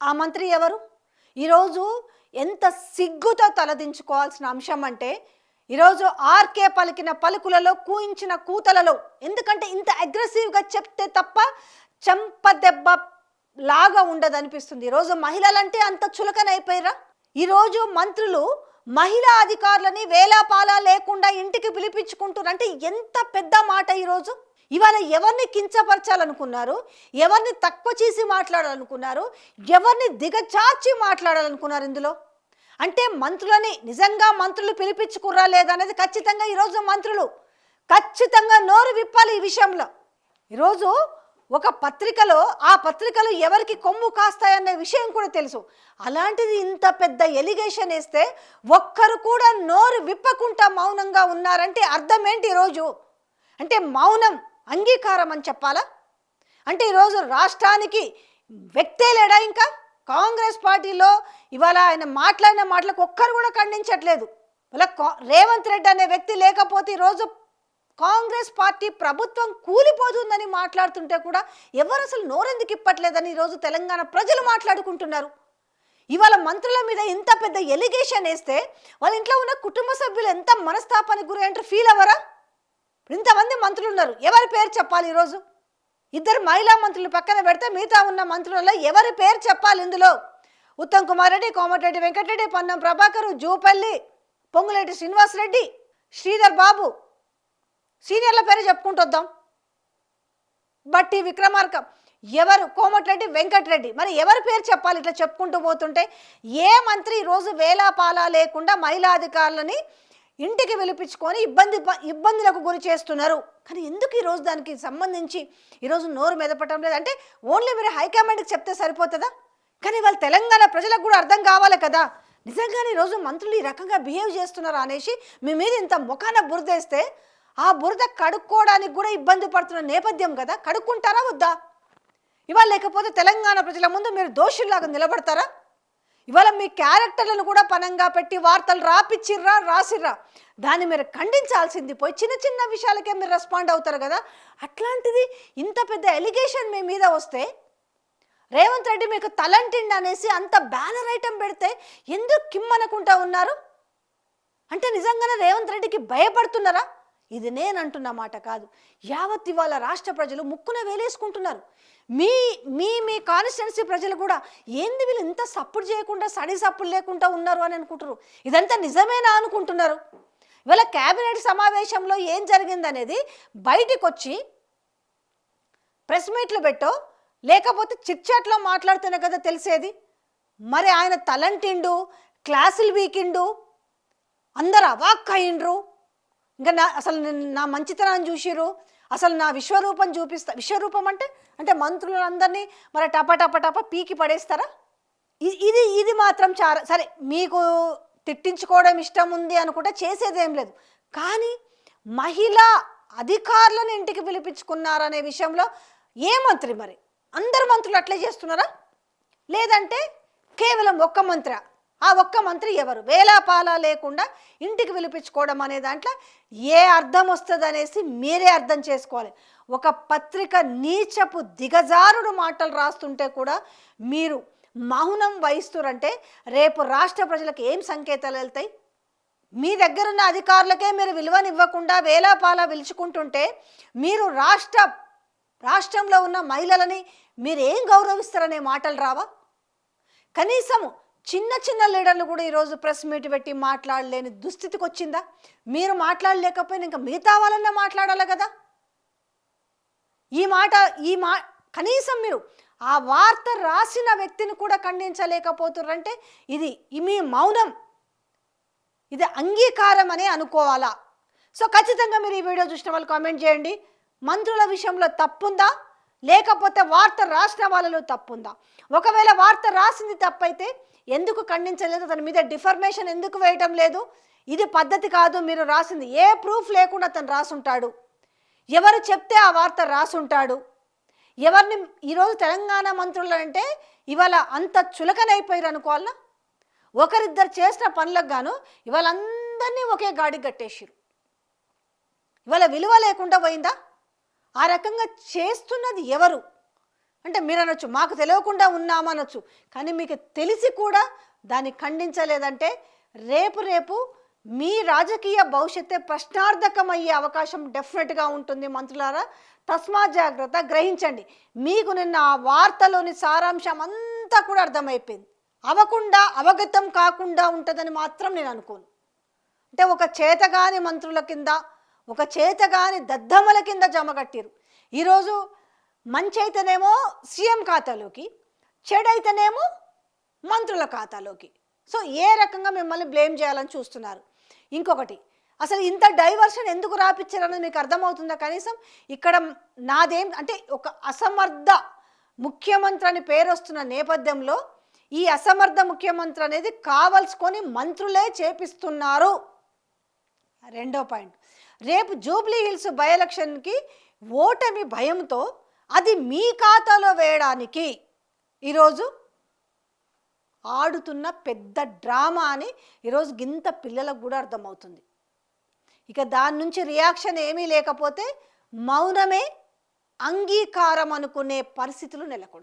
ఆ మంత్రి ఎవరు? ఈరోజు ఎంత సిగ్గుతో తలదించుకోవాల్సిన అంశం అంటే, ఈరోజు ఆర్కే పలికిన పలుకులలో కూయించిన కూతలలో, ఎందుకంటే ఇంత అగ్రెసివ్గా చెప్తే తప్ప చెంపదెబ్బ లాగా ఉండదనిపిస్తుంది. ఈరోజు మహిళలంటే అంత చులకనైపోయిరా? ఈరోజు మంత్రులు మహిళా అధికారులని వేలాపాలా లేకుండా ఇంటికి పిలిపించుకుంటారంటే ఎంత పెద్ద మాట. ఈరోజు ఇవాళ ఎవరిని కించపరచాలనుకున్నారు, ఎవరిని తక్కువ చేసి మాట్లాడాలనుకున్నారు, ఎవరిని దిగజార్చి మాట్లాడాలనుకున్నారు ఇందులో? అంటే మంత్రులని నిజంగా మంత్రులు పిలిపించుకుర్రా లేదనేది ఖచ్చితంగా ఈరోజు మంత్రులు ఖచ్చితంగా నోరు విప్పాలి ఈ విషయంలో. ఈరోజు ఒక పత్రికలో ఆ పత్రికలు ఎవరికి కొమ్ము కాస్తాయన్న విషయం కూడా తెలుసు. అలాంటిది ఇంత పెద్ద ఎలిగేషన్ వేస్తే ఒక్కరు కూడా నోరు విప్పకుండా మౌనంగా ఉన్నారంటే అర్థం ఏంటి? ఈరోజు అంటే మౌనం అంగీకారం అని చెప్పాలా? అంటే ఈరోజు రాష్ట్రానికి వ్యక్తే లేడా? ఇంకా కాంగ్రెస్ పార్టీలో ఇవాళ ఆయన మాట్లాడిన మాటలకు ఒక్కరు కూడా ఖండించట్లేదు. ఇలా రేవంత్ రెడ్డి అనే వ్యక్తి లేకపోతే ఈరోజు కాంగ్రెస్ పార్టీ ప్రభుత్వం కూలిపోతుందని మాట్లాడుతుంటే కూడా ఎవరు అసలు నోరెందుకు ఇప్పట్లేదని ఈరోజు తెలంగాణ ప్రజలు మాట్లాడుకుంటున్నారు. ఇవాళ మంత్రుల మీద ఇంత పెద్ద ఎలిగేషన్ వేస్తే వాళ్ళ ఇంట్లో ఉన్న కుటుంబ సభ్యులు ఎంత మనస్తాపానికి గురి అంటే ఫీల్ అవ్వరా? ఇంతమంది మంత్రులు ఉన్నారు, ఎవరి పేరు చెప్పాలి? ఈరోజు ఇద్దరు మహిళా మంత్రులు పక్కన పెడితే మిగతా ఉన్న మంత్రులలో ఎవరి పేరు చెప్పాలి? ఇందులో ఉత్తమ్ కుమార్ రెడ్డి, కోమటిరెడ్డి వెంకటరెడ్డి, పొన్నం ప్రభాకర్, జూపల్లి, పొంగులేటి శ్రీనివాసరెడ్డి, శ్రీధర్ బాబు, సీనియర్ల పేరు చెప్పుకుంటూ వద్దాం. బట్టి విక్రమార్క, ఎవరు? కోమటిరెడ్డి వెంకటరెడ్డి. మరి ఎవరి పేరు చెప్పాలి? ఇట్లా చెప్పుకుంటూ పోతుంటే ఏ మంత్రి ఈరోజు వేలాపాలా లేకుండా మహిళా అధికారులని ఇంటికి పిలిపించుకొని ఇబ్బందులకు గురి చేస్తున్నారు? కానీ ఎందుకు ఈరోజు దానికి సంబంధించి ఈరోజు నోరు మెదపటం లేదు? అంటే ఓన్లీ మీరు హైకమాండ్కి చెప్తే సరిపోతుందా? కానీ వాళ్ళు తెలంగాణ ప్రజలకు కూడా అర్థం కావాలి కదా, నిజంగానే ఈరోజు మంత్రులు ఈ రకంగా బిహేవ్ చేస్తున్నారు అనేసి మీ మీద ఇంత ముఖాన బురదేస్తే ఆ బురద కడుక్కోవడానికి కూడా ఇబ్బంది పడుతున్న నేపథ్యం కదా. కడుక్కుంటారా వద్దా? ఇవాళ లేకపోతే తెలంగాణ ప్రజల ముందు మీరు దోషుల్లాగా నిలబడతారా? ఇవాళ మీ క్యారెక్టర్లను కూడా పనంగా పెట్టి వార్తలు రాపిచ్చిర్రా, రాసిర్రా, దాన్ని మీరు ఖండించాల్సింది పోయి చిన్న చిన్న విషయాలకే మీరు రెస్పాండ్ అవుతారు కదా. అట్లాంటిది ఇంత పెద్ద ఎలిగేషన్ మీ మీద వస్తే రేవంత్ రెడ్డి మీకు తలంటిండి అనేసి అంత బ్యానర్ ఐటమ్ పెడితే ఎందుకు కిమ్మనుకుంటా ఉన్నారు? అంటే నిజంగానే రేవంత్ రెడ్డికి భయపడుతున్నారా? ఇది నేను అంటున్న మాట కాదు, యావత్ ఇవాళ రాష్ట్ర ప్రజలు ముక్కున వేలేసుకుంటున్నారు. మీ మీ మీ కాన్స్టిట్యున్సీ ప్రజలు కూడా ఏంది వీళ్ళు ఇంత సపోర్ట్ చేయకుండా సడి సప్పుడు లేకుండా ఉన్నారు అని అనుకుంటారు. ఇదంతా నిజమేనా అనుకుంటున్నారు. ఇవాళ క్యాబినెట్ సమావేశంలో ఏం జరిగిందనేది బయటికి వచ్చి ప్రెస్ మీట్లు పెట్టో లేకపోతే చిట్ చాట్లో మాట్లాడితేనే కదా తెలిసేది. మరి ఆయన తలంటిండు, క్లాసులు వీకిండు, అందరు అవాక్ అయిండ్రు. ఇంకా అసలు నా మంచితనాన్ని చూసిరు, అసలు నా విశ్వరూపం చూపిస్తా. విశ్వరూపం అంటే మంత్రులందరినీ మరి టప పీకి పడేస్తారా? ఇది మాత్రం చాలా సరే, మీకు తిట్టించుకోవడం ఇష్టం ఉంది అనుకుంటే చేసేదేం లేదు. కానీ మహిళా అధికారులను ఇంటికి పిలిపించుకున్నారనే విషయంలో ఏ మంత్రి? మరి అందరు మంత్రులు అట్లే చేస్తున్నారా? లేదంటే కేవలం ఒక్క మంత్రి? ఆ ఒక్క మంత్రి ఎవరు? వేలాపాలా లేకుండా ఇంటికి పిలిపించుకోవడం అనే దాంట్లో ఏ అర్థం వస్తుంది అనేసి మీరే అర్థం చేసుకోవాలి. ఒక పత్రిక నీచపు దిగజారుడు మాటలు రాస్తుంటే కూడా మీరు మౌనం వహిస్తురంటే రేపు రాష్ట్ర ప్రజలకు ఏం సంకేతాలు వెళ్తాయి? మీ దగ్గరున్న అధికారులకే మీరు విలువనివ్వకుండా వేలాపాలా పిలుచుకుంటుంటే మీరు రాష్ట్రంలో ఉన్న మహిళలని మీరు ఏం గౌరవిస్తారనే మాటలు రావా? కనీసము చిన్న చిన్న లీడర్లు కూడా ఈరోజు ప్రెస్ మీట్ పెట్టి మాట్లాడలేని దుస్థితికి వచ్చిందా? మీరు మాట్లాడలేకపోయినా ఇంకా మిగతా వాళ్ళన్నా మాట్లాడాలి కదా. ఈ కనీసం మీరు ఆ వార్త రాసిన వ్యక్తిని కూడా ఖండించలేకపోతున్నారంటే ఇది మీ మౌనం, ఇది అంగీకారం అనే అనుకోవాలా? సో ఖచ్చితంగా మీరు ఈ వీడియో చూసిన వాళ్ళు కామెంట్ చేయండి. మంత్రుల విషయంలో తప్పుందా లేకపోతే వార్త రాసిన వాళ్ళలో తప్పుందా? ఒకవేళ వార్త రాసింది తప్పైతే ఎందుకు ఖండించలేదు? దాని మీద డిఫర్మేషన్ ఎందుకు వేయటం లేదు? ఇది పద్ధతి కాదు. మీరు రాసింది ఏ ప్రూఫ్ లేకుండా అతను రాసుంటాడు, ఎవరు చెప్తే ఆ వార్త రాసుంటాడు. ఎవరిని ఈరోజు తెలంగాణ మంత్రులు అంటే ఇవాళ అంత చులకనైపోయారు అనుకోవాలన్నా? ఒకరిద్దరు చేసిన పనులకు గాను ఇవాళ అందరినీ ఒకే గాడికి కట్టేసిరు. ఇవాళ విలువ లేకుండా పోయిందా? ఆ రకంగా చేస్తున్నది ఎవరు? అంటే మీరు అనొచ్చు మాకు తెలియకుండా ఉన్నామనొచ్చు, కానీ మీకు తెలిసి కూడా దాన్ని ఖండించలేదంటే రేపు రేపు మీ రాజకీయ భవిష్యత్తే ప్రశ్నార్థకమయ్యే అవకాశం డెఫినెట్గా ఉంటుంది మంత్రులారా. తస్మాత్ జాగ్రత్త, గ్రహించండి. మీకు నిన్న ఆ వార్తలోని సారాంశం అంతా కూడా అర్థమైపోయింది. అవగతం కాకుండా ఉంటుందని మాత్రం నేను అనుకోను. అంటే ఒక చేతగాని మంత్రుల కింద, ఒక చేతగాని దద్దమ్మల కింద జమగట్టిరు. ఈరోజు మంచి అయితేనేమో సీఎం ఖాతాలోకి, చెడైతేనేమో మంత్రుల ఖాతాలోకి. సో ఏ రకంగా మిమ్మల్ని బ్లేమ్ చేయాలని చూస్తున్నారు. ఇంకొకటి, అసలు ఇంత డైవర్షన్ ఎందుకు రాపిచ్చారన్నది మీకు అర్థమవుతుందా కనీసం? ఇక్కడ నాదేం అంటే ఒక అసమర్థ ముఖ్యమంత్రి అని పేరు వస్తున్న నేపథ్యంలో ఈ అసమర్థ ముఖ్యమంత్రి అనేది కావలసుకొని మంత్రులే చేపిస్తున్నారు. రెండో పాయింట్, రేపు జూబ్లీ హిల్స్ బై ఎలక్షన్కి ఓటమి భయంతో అది మీ ఖాతాలో వేయడానికి ఈరోజు ఆడుతున్న పెద్ద డ్రామా అని ఈరోజు గింత పిల్లలకు కూడా అర్థమవుతుంది. ఇక దాని నుంచి రియాక్షన్ ఏమీ లేకపోతే మౌనమే అంగీకారం అనుకునే పరిస్థితులు నెలకొంటాయి.